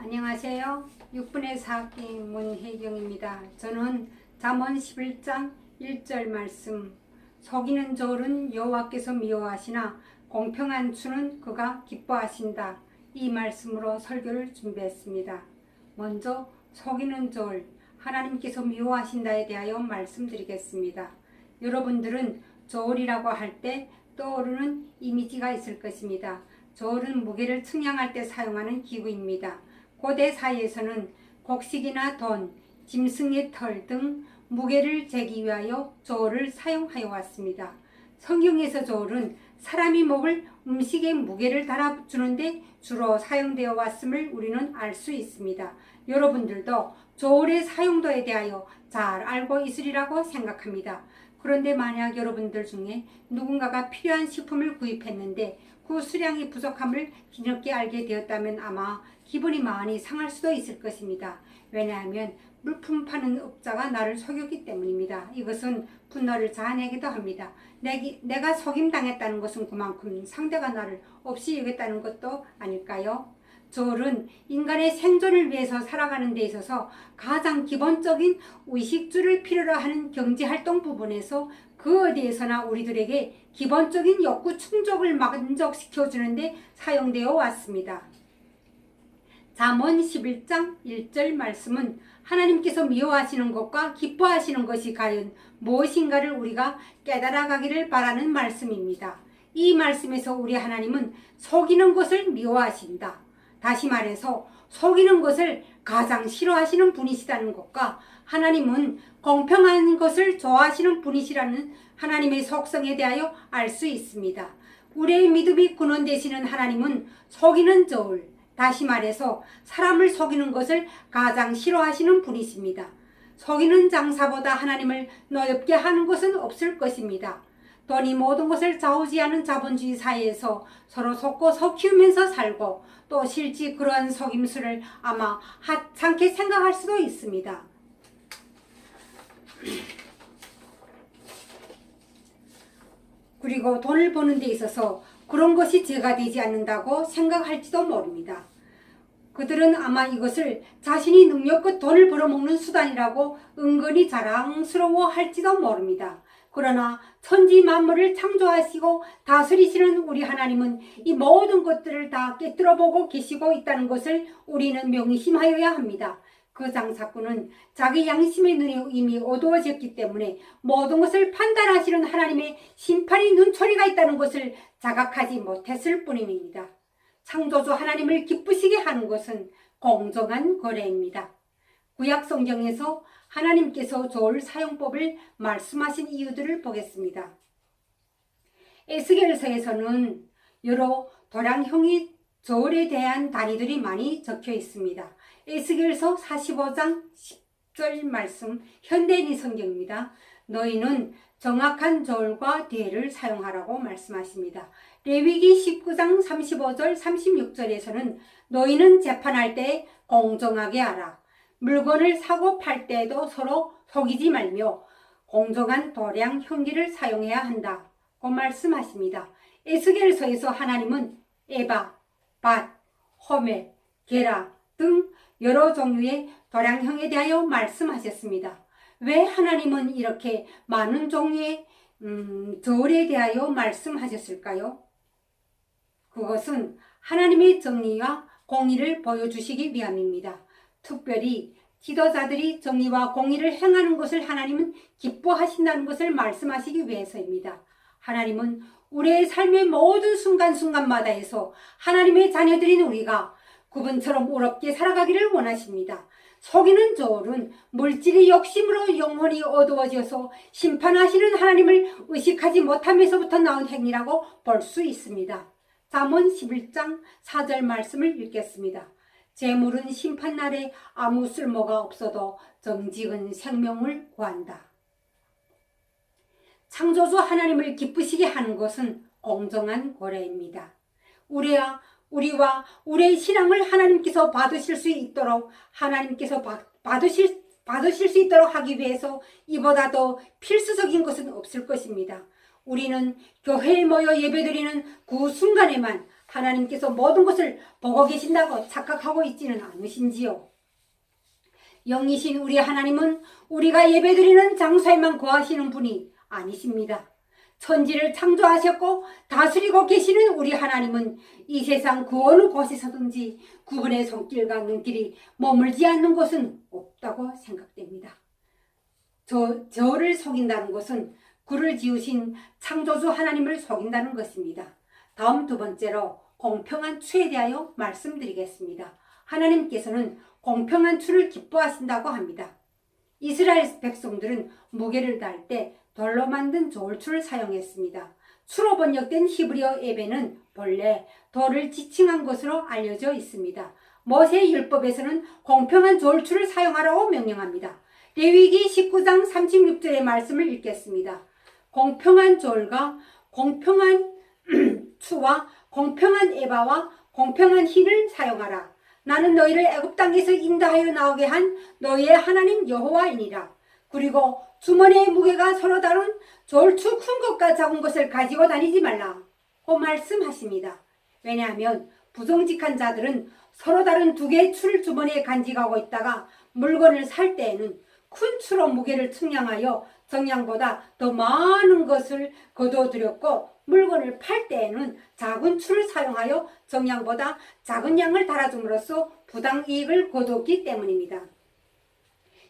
안녕하세요. 6분의 4학기 문혜경입니다. 저는 잠언 11장 1절 말씀, 속이는 저울은 여호와께서 미워하시나 공평한 추는 그가 기뻐하신다. 이 말씀으로 설교를 준비했습니다. 먼저 속이는 저울, 하나님께서 미워하신다에 대하여 말씀드리겠습니다. 여러분들은 저울이라고 할 때 떠오르는 이미지가 있을 것입니다. 저울은 무게를 측량할 때 사용하는 기구입니다. 고대 사회에서는 곡식이나 돈, 짐승의 털 등 무게를 재기 위하여 저울을 사용하여 왔습니다. 성경에서 저울은 사람이 먹을 음식의 무게를 달아주는데 주로 사용되어 왔음을 우리는 알 수 있습니다. 여러분들도 저울의 사용도에 대하여 잘 알고 있으리라고 생각합니다. 그런데 만약 여러분들 중에 누군가가 필요한 식품을 구입했는데 그 수량이 부족함을 뒤늦게 알게 되었다면 아마 기분이 많이 상할 수도 있을 것입니다. 왜냐하면 물품 파는 업자가 나를 속였기 때문입니다. 이것은 분노를 자아내기도 합니다. 내가 속임당했다는 것은 그만큼 상대가 나를 없이 여겼다는 것도 아닐까요? 저울은 인간의 생존을 위해서 살아가는 데 있어서 가장 기본적인 의식주를 필요로 하는 경제활동 부분에서 그 어디에서나 우리들에게 기본적인 욕구 충족을 만족시켜주는 데 사용되어 왔습니다. 잠언 11장 1절 말씀은 하나님께서 미워하시는 것과 기뻐하시는 것이 과연 무엇인가를 우리가 깨달아가기를 바라는 말씀입니다. 이 말씀에서 우리 하나님은 속이는 것을 미워하신다. 다시 말해서 속이는 것을 가장 싫어하시는 분이시다는 것과 하나님은 공평한 것을 좋아하시는 분이시라는 하나님의 속성에 대하여 알 수 있습니다. 우리의 믿음이 근원 되시는 하나님은 속이는 저울, 다시 말해서 사람을 속이는 것을 가장 싫어하시는 분이십니다. 속이는 장사보다 하나님을 노엽게 하는 것은 없을 것입니다. 돈이 모든 것을 좌우지하는 자본주의 사회에서 서로 속고 속이면서 살고 또 실제 그러한 속임수를 아마 하찮게 생각할 수도 있습니다. 그리고 돈을 버는 데 있어서 그런 것이 죄가 되지 않는다고 생각할지도 모릅니다. 그들은 아마 이것을 자신이 능력껏 돈을 벌어먹는 수단이라고 은근히 자랑스러워할지도 모릅니다. 그러나 천지 만물을 창조하시고 다스리시는 우리 하나님은 이 모든 것들을 다 깨뜨려보고 계시고 있다는 것을 우리는 명심하여야 합니다. 그 장사꾼은 자기 양심의 눈이 이미 어두워졌기 때문에 모든 것을 판단하시는 하나님의 심판의 눈초리가 있다는 것을 자각하지 못했을 뿐입니다. 창조주 하나님을 기쁘시게 하는 것은 공정한 거래입니다. 구약 성경에서 하나님께서 저울 사용법을 말씀하신 이유들을 보겠습니다. 에스겔서에서는 여러 도량형의 저울에 대한 단위들이 많이 적혀 있습니다. 에스겔서 45장 10절 말씀, 현대인의 성경입니다. 너희는 정확한 저울과 대를 사용하라고 말씀하십니다. 레위기 19장 35절 36절에서는 너희는 재판할 때 공정하게 하라. 물건을 사고 팔 때에도 서로 속이지 말며 공정한 도량 형기를 사용해야 한다고 말씀하십니다. 에스겔서에서 하나님은 에바, 밭, 호멜, 게라 등 여러 종류의 도량형에 대하여 말씀하셨습니다. 왜 하나님은 이렇게 많은 종류의 저울에 대하여 말씀하셨을까요? 그것은 하나님의 정의와 공의를 보여주시기 위함입니다. 특별히 지도자들이 정의와 공의를 행하는 것을 하나님은 기뻐하신다는 것을 말씀하시기 위해서입니다. 하나님은 우리의 삶의 모든 순간순간마다에서 하나님의 자녀들인 우리가 그분처럼 의롭게 살아가기를 원하십니다. 속이는 저울은 물질의 욕심으로 영혼이 어두워져서 심판하시는 하나님을 의식하지 못하면서부터 나온 행위라고 볼 수 있습니다. 잠언 11장 4절 말씀을 읽겠습니다. 재물은 심판날에 아무 쓸모가 없어도 정직은 생명을 구한다. 창조주 하나님을 기쁘시게 하는 것은 공정한 거래입니다. 우리와 우리의 신앙을 하나님께서 받으실 수 있도록 받으실 수 있도록 하기 위해서 이보다 더 필수적인 것은 없을 것입니다. 우리는 교회에 모여 예배드리는 그 순간에만 하나님께서 모든 것을 보고 계신다고 착각하고 있지는 않으신지요? 영이신 우리 하나님은 우리가 예배드리는 장소에만 거하시는 분이 아니십니다. 천지를 창조하셨고 다스리고 계시는 우리 하나님은 이 세상 그 어느 곳에서든지 그분의 손길과 눈길이 머물지 않는 곳은 없다고 생각됩니다. 저를 속인다는 것은 그를 지으신 창조주 하나님을 속인다는 것입니다. 다음 두 번째로 공평한 추에 대하여 말씀드리겠습니다. 하나님께서는 공평한 추를 기뻐하신다고 합니다. 이스라엘 백성들은 무게를 다할 때 돌로 만든 저울추를 사용했습니다. 추로 번역된 히브리어 에베는 본래 돌을 지칭한 것으로 알려져 있습니다. 모세의 율법에서는 공평한 저울추를 사용하라고 명령합니다. 레위기 19장 36절의 말씀을 읽겠습니다. 공평한 저울과 공평한 추와 공평한 에바와 공평한 흰을 사용하라. 나는 너희를 애굽 땅에서 인도하여 나오게 한 너희의 하나님 여호와이니라. 그리고 주머니의 무게가 서로 다른 저울추 큰 것과 작은 것을 가지고 다니지 말라 고 말씀하십니다. 왜냐하면 부정직한 자들은 서로 다른 두 개의 추를 주머니에 간직하고 있다가 물건을 살 때에는 큰 추로 무게를 측량하여 정량보다 더 많은 것을 거둬들였고 물건을 팔 때에는 작은 추를 사용하여 정량보다 작은 양을 달아줌으로써 부당이익을 거뒀기 때문입니다.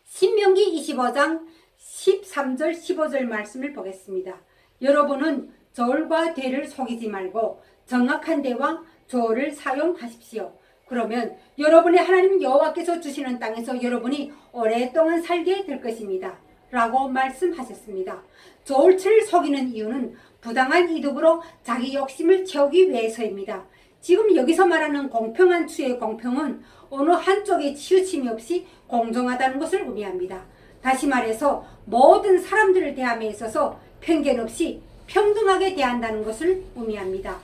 신명기 25장 13절 15절 말씀을 보겠습니다. 여러분은 저울과 대를 속이지 말고 정확한 대와 저울을 사용하십시오. 그러면 여러분의 하나님 여호와께서 주시는 땅에서 여러분이 오랫동안 살게 될 것입니다. 라고 말씀하셨습니다. 저울추를 속이는 이유는 부당한 이득으로 자기 욕심을 채우기 위해서입니다. 지금 여기서 말하는 공평한 추의 공평은 어느 한쪽에 치우침이 없이 공정하다는 것을 의미합니다. 다시 말해서 모든 사람들을 대함에 있어서 편견 없이 평등하게 대한다는 것을 의미합니다.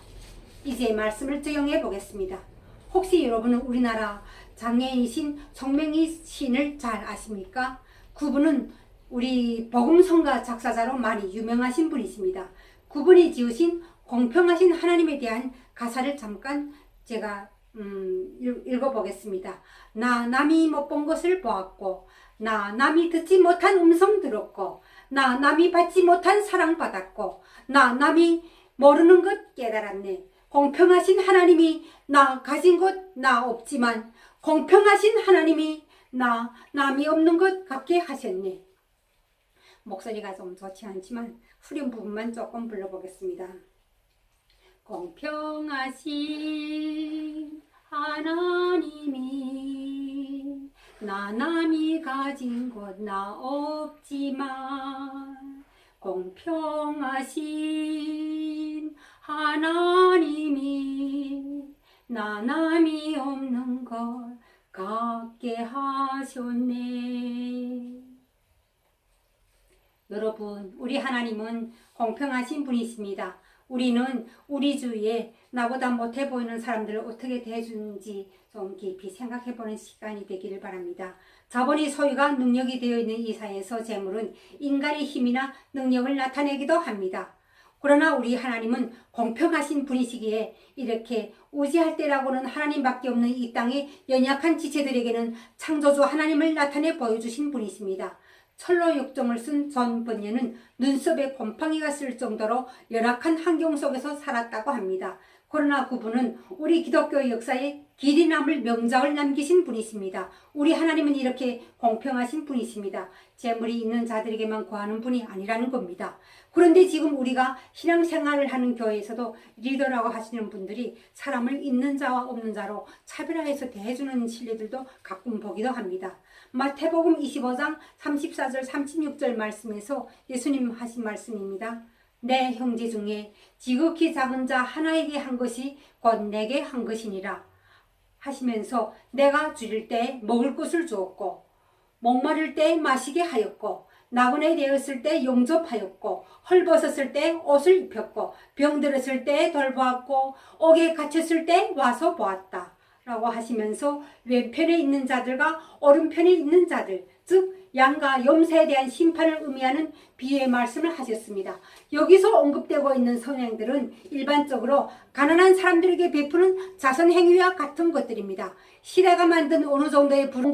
이제 말씀을 적용해 보겠습니다. 혹시 여러분은 우리나라 장애인이신 송명희 시인을 잘 아십니까? 그분은 우리 복음성가 작사자로 많이 유명하신 분이십니다. 그분이 지으신 공평하신 하나님에 대한 가사를 잠깐 제가 읽어보겠습니다. 나 남이 못 본 것을 보았고 나 남이 듣지 못한 음성 들었고 나 남이 받지 못한 사랑 받았고 나 남이 모르는 것 깨달았네. 공평하신 하나님이 나 가진 것 나 없지만 공평하신 하나님이 나 남이 없는 것 같게 하셨네. 목소리가 좀 좋지 않지만 후렴 부분만 조금 불러보겠습니다. 공평하신 하나님이 나 남이 가진 것 나 없지만 공평하신 하나님이 나 남이 없는 것 같게 하셨네. 여러분, 우리 하나님은 공평하신 분이십니다. 우리는 우리 주위에 나보다 못해 보이는 사람들을 어떻게 대해주는지 좀 깊이 생각해보는 시간이 되기를 바랍니다. 자본이 소유가 능력이 되어 있는 이 사회에서 재물은 인간의 힘이나 능력을 나타내기도 합니다. 그러나 우리 하나님은 공평하신 분이시기에 이렇게 우지할 때라고는 하나님밖에 없는 이 땅의 연약한 지체들에게는 창조주 하나님을 나타내 보여주신 분이십니다. 철로 육정을 쓴 존 번연은 눈썹에 곰팡이가 쓸 정도로 열악한 환경 속에서 살았다고 합니다. 그러나 그분은 우리 기독교 역사에 길이 남을 명작을 남기신 분이십니다. 우리 하나님은 이렇게 공평하신 분이십니다. 재물이 있는 자들에게만 구하는 분이 아니라는 겁니다. 그런데 지금 우리가 신앙생활을 하는 교회에서도 리더라고 하시는 분들이 사람을 있는 자와 없는 자로 차별화해서 대해주는 신뢰들도 가끔 보기도 합니다. 마태복음 25장 34절 36절 말씀에서 예수님 하신 말씀입니다. 내 형제 중에 지극히 작은 자 하나에게 한 것이 곧 내게 한 것이니라 하시면서 내가 줄일 때 먹을 것을 주었고 목마를 때 마시게 하였고 나그네 되었을 때 용접하였고 헐벗었을 때 옷을 입혔고 병들었을 때 돌보았고 옥에 갇혔을 때 와서 보았다 라고 하시면서 왼편에 있는 자들과 오른편에 있는 자들 즉 양과 염소에 대한 심판을 의미하는 비유의 말씀을 하셨습니다. 여기서 언급되고 있는 선행들은 일반적으로 가난한 사람들에게 베푸는 자선 행위와 같은 것들입니다. 시대가 만든 어느 정도의 불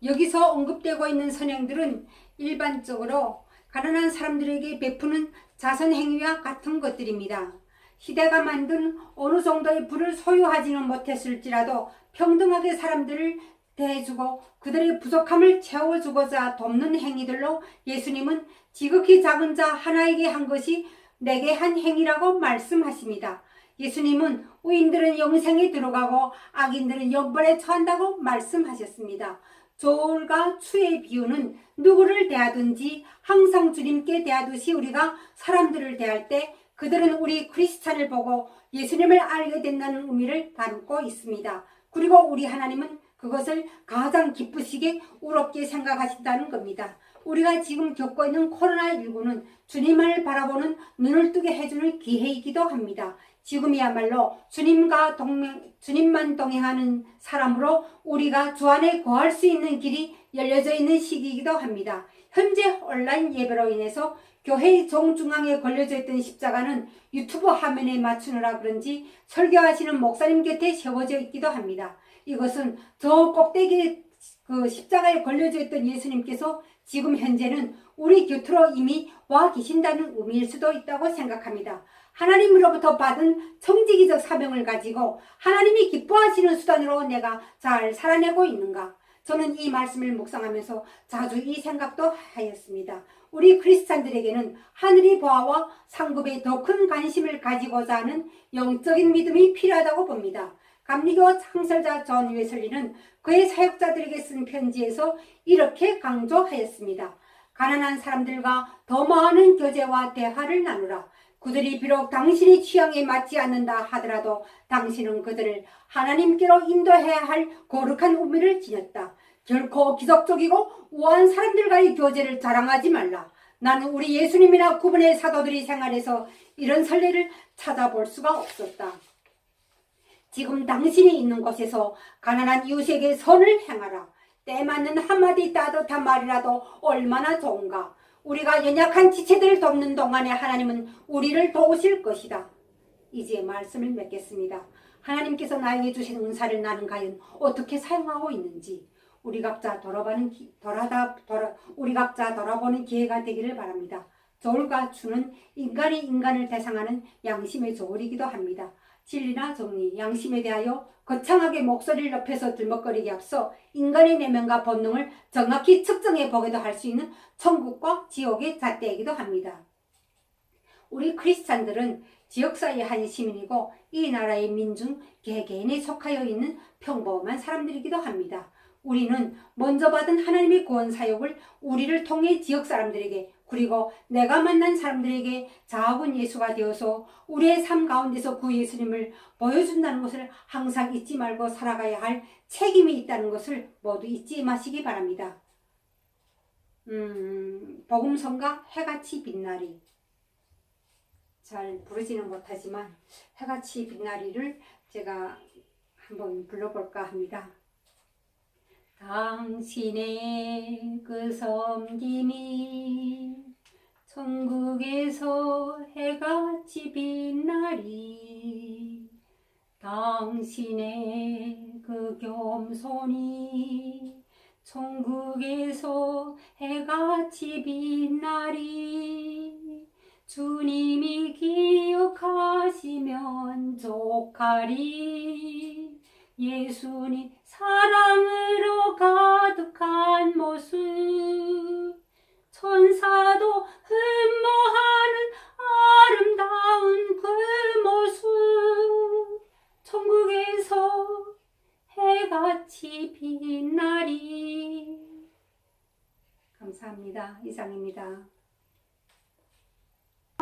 여기서 언급되고 있는 선행들은 일반적으로 가난한 사람들에게 베푸는 자선 행위와 같은 것들입니다. 시대가 만든 어느 정도의 부를 소유하지는 못했을지라도 평등하게 사람들을 대해주고 그들의 부족함을 채워주고자 돕는 행위들로 예수님은 지극히 작은 자 하나에게 한 것이 내게 한 행위라고 말씀하십니다. 예수님은 의인들은 영생에 들어가고 악인들은 영벌에 처한다고 말씀하셨습니다. 조울과 추의 비유는 누구를 대하든지 항상 주님께 대하듯이 우리가 사람들을 대할 때 그들은 우리 크리스찬을 보고 예수님을 알게 된다는 의미를 담고 있습니다. 그리고 우리 하나님은 그것을 가장 기쁘시게 우럽게 생각하신다는 겁니다. 우리가 지금 겪고 있는 코로나19는 주님을 바라보는 눈을 뜨게 해주는 기회이기도 합니다. 지금이야말로 주님만 동행하는 사람으로 우리가 주 안에 거할 수 있는 길이 열려져 있는 시기이기도 합니다. 현재 온라인 예배로 인해서 교회의 정중앙에 걸려져 있던 십자가는 유튜브 화면에 맞추느라 그런지 설교하시는 목사님 곁에 세워져 있기도 합니다. 이것은 저 꼭대기 십자가에 걸려져 있던 예수님께서 지금 현재는 우리 곁으로 이미 와 계신다는 의미일 수도 있다고 생각합니다. 하나님으로부터 받은 청지기적 사명을 가지고 하나님이 기뻐하시는 수단으로 내가 잘 살아내고 있는가? 저는 이 말씀을 묵상하면서 자주 이 생각도 하였습니다. 우리 크리스찬들에게는 하늘의 보아와 상급에 더 큰 관심을 가지고자 하는 영적인 믿음이 필요하다고 봅니다. 감리교 창설자 존 웨슬리는 그의 사역자들에게 쓴 편지에서 이렇게 강조하였습니다. 가난한 사람들과 더 많은 교제와 대화를 나누라. 그들이 비록 당신의 취향에 맞지 않는다 하더라도 당신은 그들을 하나님께로 인도해야 할 거룩한 의미를 지녔다. 결코 기적적이고 우아한 사람들과의 교제를 자랑하지 말라. 나는 우리 예수님이나 구분의 사도들의 생활에서 이런 선례를 찾아볼 수가 없었다. 지금 당신이 있는 곳에서 가난한 이웃에게 선을 행하라. 때 맞는 한마디 따뜻한 말이라도 얼마나 좋은가. 우리가 연약한 지체들을 돕는 동안에 하나님은 우리를 도우실 것이다. 이제 말씀을 맺겠습니다. 하나님께서 나에게 주신 은사를 나는 과연 어떻게 사용하고 있는지 우리 각자 돌아보는 기회가 되기를 바랍니다. 저울과 추는 인간이 인간을 대상하는 양심의 저울이기도 합니다. 진리나 정리, 양심에 대하여 거창하게 목소리를 높여서 들먹거리기 앞서 인간의 내면과 본능을 정확히 측정해 보기도 할 수 있는 천국과 지옥의 잣대이기도 합니다. 우리 크리스찬들은 지역사회의 한 시민이고 이 나라의 민중 개개인에 속하여 있는 평범한 사람들이기도 합니다. 우리는 먼저 받은 하나님의 구원 사역을 우리를 통해 지역 사람들에게 그리고 내가 만난 사람들에게 자아분 예수가 되어서 우리의 삶 가운데서 그 예수님을 보여준다는 것을 항상 잊지 말고 살아가야 할 책임이 있다는 것을 모두 잊지 마시기 바랍니다. 복음성가 해같이 빛나리. 잘 부르지는 못하지만 해같이 빛나리를 제가 한번 불러볼까 합니다. 당신의 그 섬김이 천국에서 해같이 빛나리. 당신의 그 겸손이 천국에서 해같이 빛나리. 주님이 기억하시면 족하리. 예수님 사랑으로 가득한 모습, 천사도 흠모하는 아름다운 그 모습, 천국에서 해같이 빛나리. 감사합니다. 이상입니다.